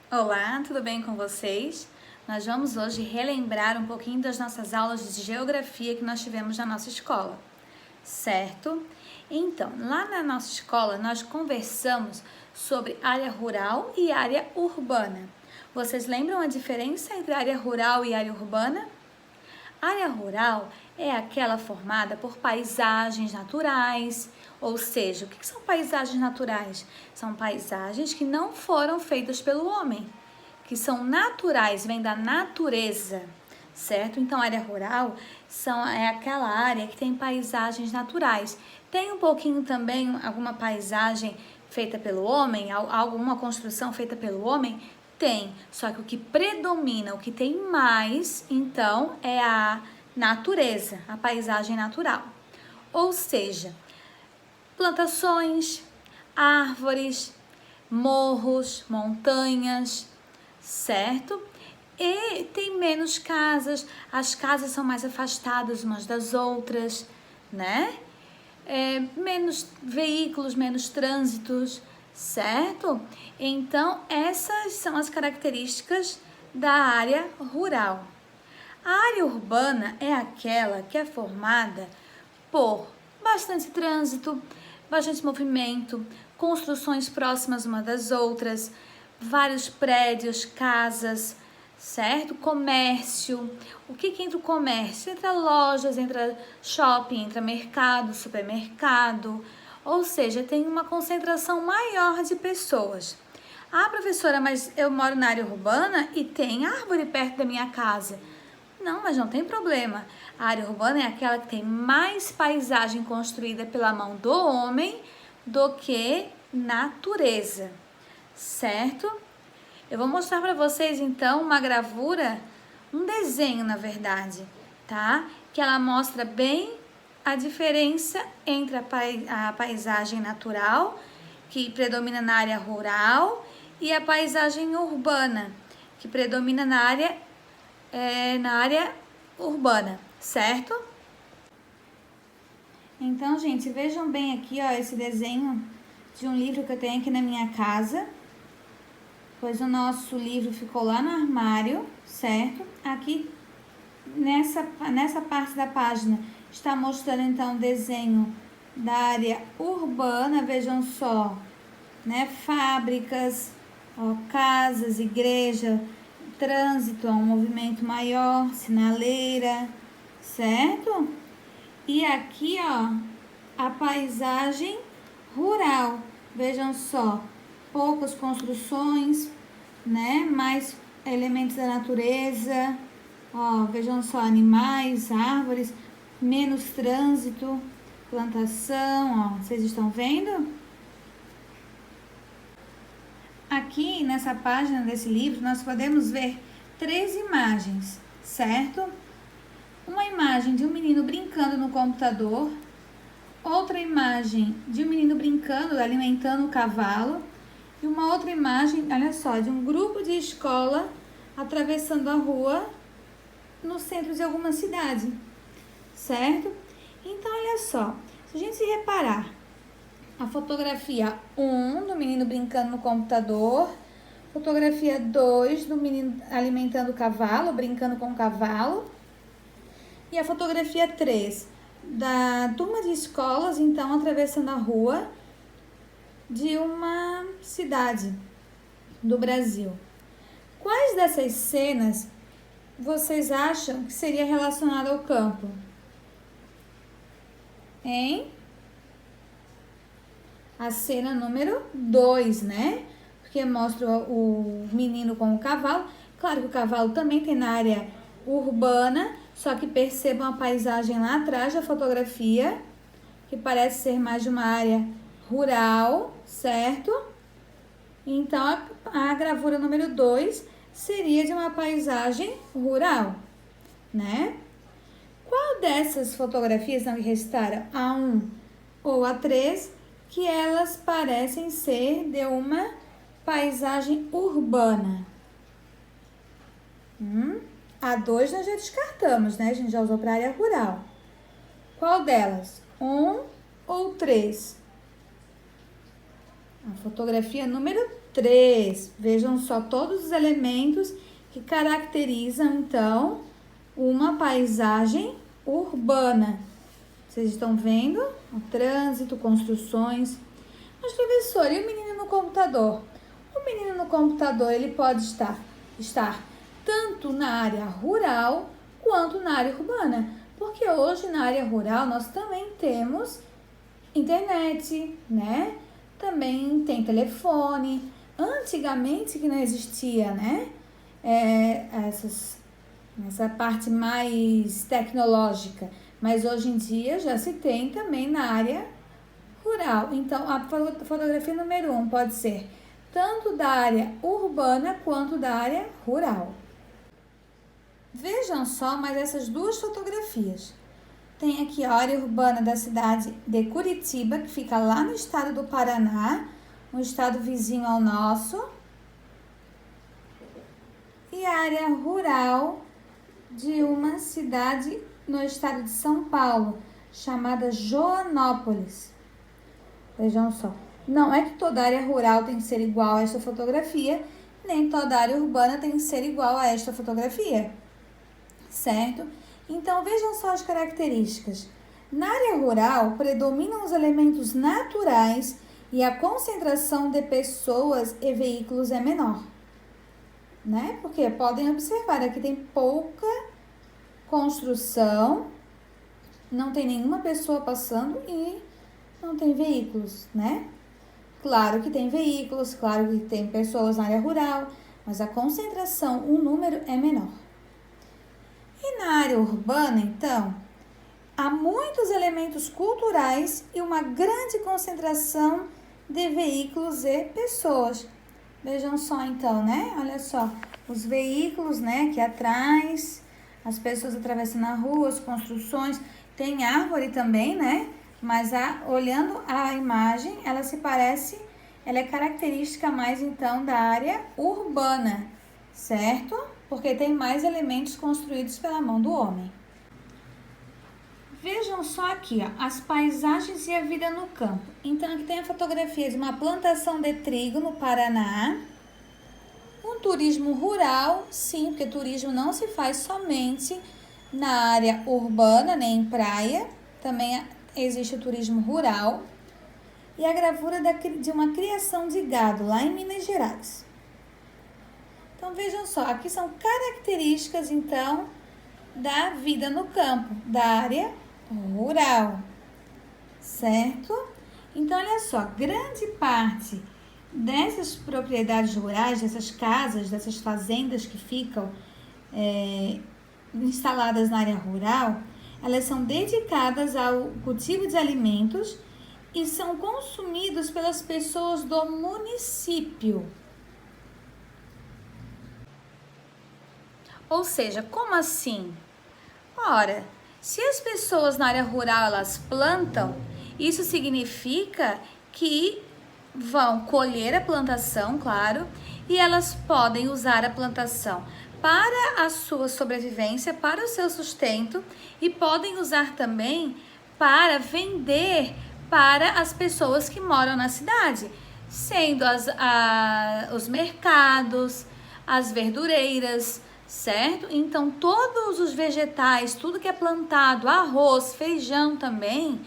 Olá, tudo bem com vocês? Nós vamos hoje relembrar um pouquinho das nossas aulas de geografia que nós tivemos na nossa escola, certo? Então, lá na nossa escola nós conversamos sobre área rural e área urbana. Vocês lembram a diferença entre área rural e área urbana? Área rural é aquela formada por paisagens naturais, ou seja, o que são paisagens naturais? São paisagens que não foram feitas pelo homem, que são naturais, vêm da natureza, certo? Então, área rural é aquela área que tem paisagens naturais. Tem um pouquinho também alguma paisagem feita pelo homem, alguma construção feita pelo homem? Tem, só que o que predomina, o que tem mais, então, é a natureza, a paisagem natural. Ou seja, plantações, árvores, morros, montanhas, certo? E tem menos casas, as casas são mais afastadas umas das outras, né? Menos veículos, menos trânsitos, certo? Então, essas são as características da área rural. A área urbana é aquela que é formada por bastante trânsito, bastante movimento, construções próximas umas das outras, vários prédios, casas, certo? Comércio. O que entra o comércio? Entra lojas, entra shopping, entra mercado, supermercado. Ou seja, tem uma concentração maior de pessoas. Ah, professora, mas eu moro na área urbana e tem árvore perto da minha casa. Não, mas não tem problema. A área urbana é aquela que tem mais paisagem construída pela mão do homem do que natureza, certo? Eu vou mostrar para vocês então uma gravura, um desenho na verdade, tá? Que ela mostra bem a diferença entre a paisagem natural, que predomina na área rural, e a paisagem urbana, que predomina na área urbana, certo? Então, gente, vejam bem aqui, ó, esse desenho de um livro que eu tenho aqui na minha casa, pois o nosso livro ficou lá no armário, certo? Aqui, nessa parte da página, está mostrando, então, o desenho da área urbana, vejam só, né? Fábricas, ó, casas, igreja, trânsito, ó, um movimento maior, sinaleira, certo? E aqui, ó, a paisagem rural, vejam só, poucas construções, né? Mais elementos da natureza, ó, vejam só, animais, árvores, menos trânsito, plantação, ó, vocês estão vendo? Aqui nessa página desse livro nós podemos ver 3 imagens, certo? Uma imagem de um menino brincando no computador, outra imagem de um menino brincando, alimentando o cavalo, e uma outra imagem, olha só, de um grupo de escola atravessando a rua no centro de alguma cidade, certo? Então, olha só, se a gente se reparar, a fotografia 1 do menino brincando no computador, fotografia 2 do menino alimentando o cavalo, brincando com o cavalo, e a fotografia 3 da turma de escolas, então, atravessando a rua de uma cidade do Brasil. Quais dessas cenas vocês acham que seria relacionada ao campo? Hein? A cena número 2, né? Porque mostra o menino com o cavalo. Claro que o cavalo também tem na área urbana, só que percebam a paisagem lá atrás da fotografia, que parece ser mais de uma área rural, certo? Então, a gravura número 2 seria de uma paisagem rural, né? Qual dessas fotografias não restaram, a 1 ou a 3, que elas parecem ser de uma paisagem urbana? A 2 nós já descartamos, né? A gente já usou para a área rural. Qual delas? 1 ou 3? A fotografia número 3. Vejam só todos os elementos que caracterizam, então, uma paisagem urbana. Vocês estão vendo? O trânsito, construções. Mas, professor, e o menino no computador? O menino no computador, ele pode estar tanto na área rural quanto na área urbana. Porque hoje, na área rural, nós também temos internet, né? Também tem telefone. Antigamente que não existia, né? Essa parte mais tecnológica. Mas hoje em dia já se tem também na área rural. Então, a fotografia número 1 pode ser tanto da área urbana quanto da área rural. Vejam só mais essas duas fotografias. Tem aqui a área urbana da cidade de Curitiba, que fica lá no estado do Paraná, um estado vizinho ao nosso. E a área rural de uma cidade no estado de São Paulo, chamada Joanópolis. Vejam só. Não é que toda área rural tem que ser igual a esta fotografia, nem toda área urbana tem que ser igual a esta fotografia. Certo? Então, vejam só as características. Na área rural, predominam os elementos naturais e a concentração de pessoas e veículos é menor. Né? Porque podem observar, aqui tem pouca construção, não tem nenhuma pessoa passando e não tem veículos, né? Claro que tem veículos, claro que tem pessoas na área rural, mas a concentração, o número é menor. E na área urbana, então, há muitos elementos culturais e uma grande concentração de veículos e pessoas. Vejam só, então, né? Olha só, os veículos, né, aqui atrás, as pessoas atravessando a rua, as construções, tem árvore também, né? Mas olhando a imagem, ela é característica mais, então, da área urbana, certo? Porque tem mais elementos construídos pela mão do homem. Vejam só aqui, ó, as paisagens e a vida no campo. Então, aqui tem a fotografia de uma plantação de trigo no Paraná. Um turismo rural, sim, porque turismo não se faz somente na área urbana, nem em praia. Também existe o turismo rural. E a gravura de uma criação de gado lá em Minas Gerais. Então, vejam só, aqui são características, então, da vida no campo, da área rural, certo? Então, olha só, grande parte dessas propriedades rurais, dessas casas, dessas fazendas que ficam instaladas na área rural, elas são dedicadas ao cultivo de alimentos e são consumidos pelas pessoas do município. Ou seja, como assim? Ora, se as pessoas na área rural elas plantam, isso significa que vão colher a plantação, claro, e elas podem usar a plantação para a sua sobrevivência, para o seu sustento e podem usar também para vender para as pessoas que moram na cidade, sendo os mercados, as verdureiras, certo? Então, todos os vegetais, tudo que é plantado, arroz, feijão também,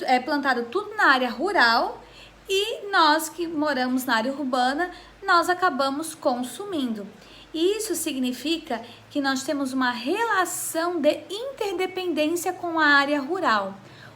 é plantado tudo na área rural e nós que moramos na área urbana, nós acabamos consumindo. Isso significa que nós temos uma relação de interdependência com a área rural.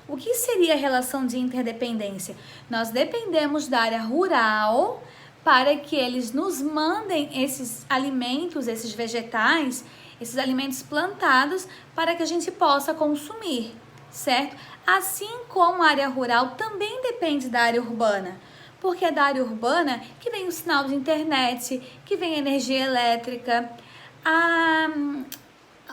O que seria a relação de interdependência? Nós dependemos da área rural para que eles nos mandem esses alimentos, esses vegetais, esses alimentos plantados para que a gente possa consumir, certo? Assim como a área rural também depende da área urbana, porque é da área urbana que vem o sinal de internet, que vem a energia elétrica,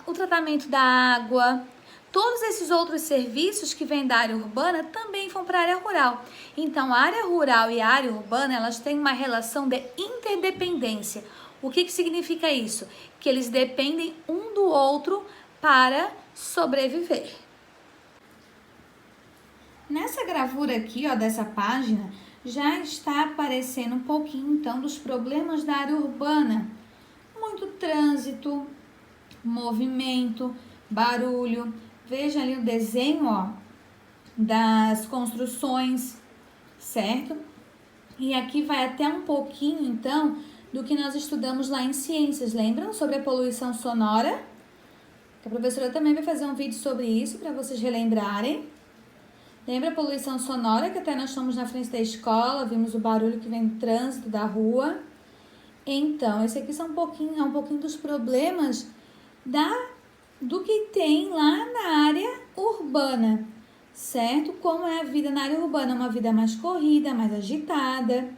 o tratamento da água. Todos esses outros serviços que vêm da área urbana também vão para a área rural. Então, a área rural e a área urbana, elas têm uma relação de interdependência. O que significa isso? Que eles dependem um do outro para sobreviver. Nessa gravura aqui, ó, dessa página, já está aparecendo um pouquinho, então, dos problemas da área urbana. Muito trânsito, movimento, barulho. Veja ali o desenho, ó, das construções, certo? E aqui vai até um pouquinho, então, do que nós estudamos lá em ciências. Lembram sobre a poluição sonora? A professora também vai fazer um vídeo sobre isso para vocês relembrarem. Lembra a poluição sonora, que até nós estamos na frente da escola, vimos o barulho que vem do trânsito da rua. Então, esse aqui é um pouquinho dos problemas do que tem lá na área urbana, certo? Como é a vida na área urbana? Uma vida mais corrida, mais agitada,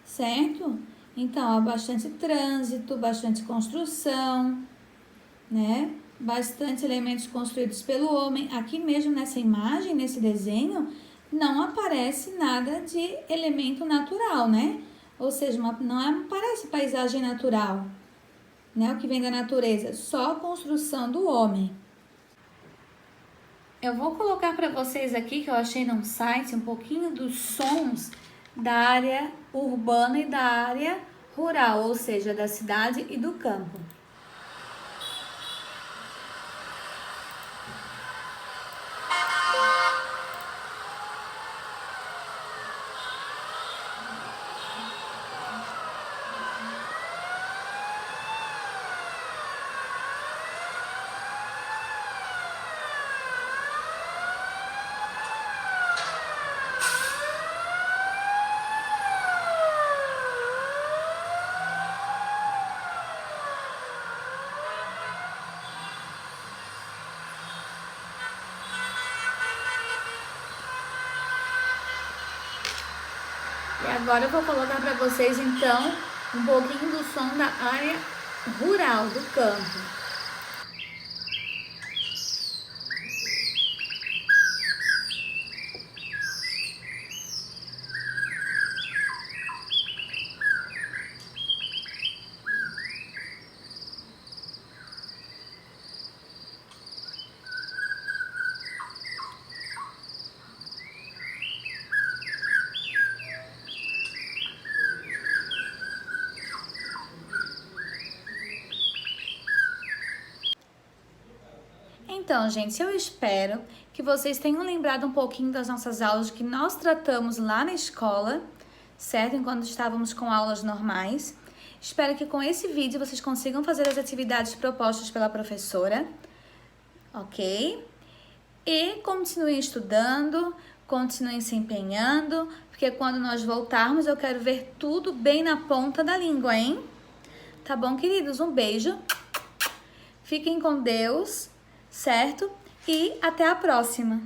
certo? Então, há bastante trânsito, bastante construção, né? Bastante elementos construídos pelo homem. Aqui mesmo nessa imagem, nesse desenho, não aparece nada de elemento natural, né? Ou seja, não aparece paisagem natural, né? O que vem da natureza, só a construção do homem. Eu vou colocar para vocês aqui, que eu achei num site, um pouquinho dos sons da área urbana e da área rural, ou seja, da cidade e do campo. E agora eu vou colocar para vocês, então, um pouquinho do som da área rural, do campo. Então, gente, eu espero que vocês tenham lembrado um pouquinho das nossas aulas que nós tratamos lá na escola, certo? Enquanto estávamos com aulas normais. Espero que com esse vídeo vocês consigam fazer as atividades propostas pela professora, ok? E continuem estudando, continuem se empenhando, porque quando nós voltarmos eu quero ver tudo bem na ponta da língua, hein? Tá bom, queridos? Um beijo. Fiquem com Deus. Certo? E até a próxima!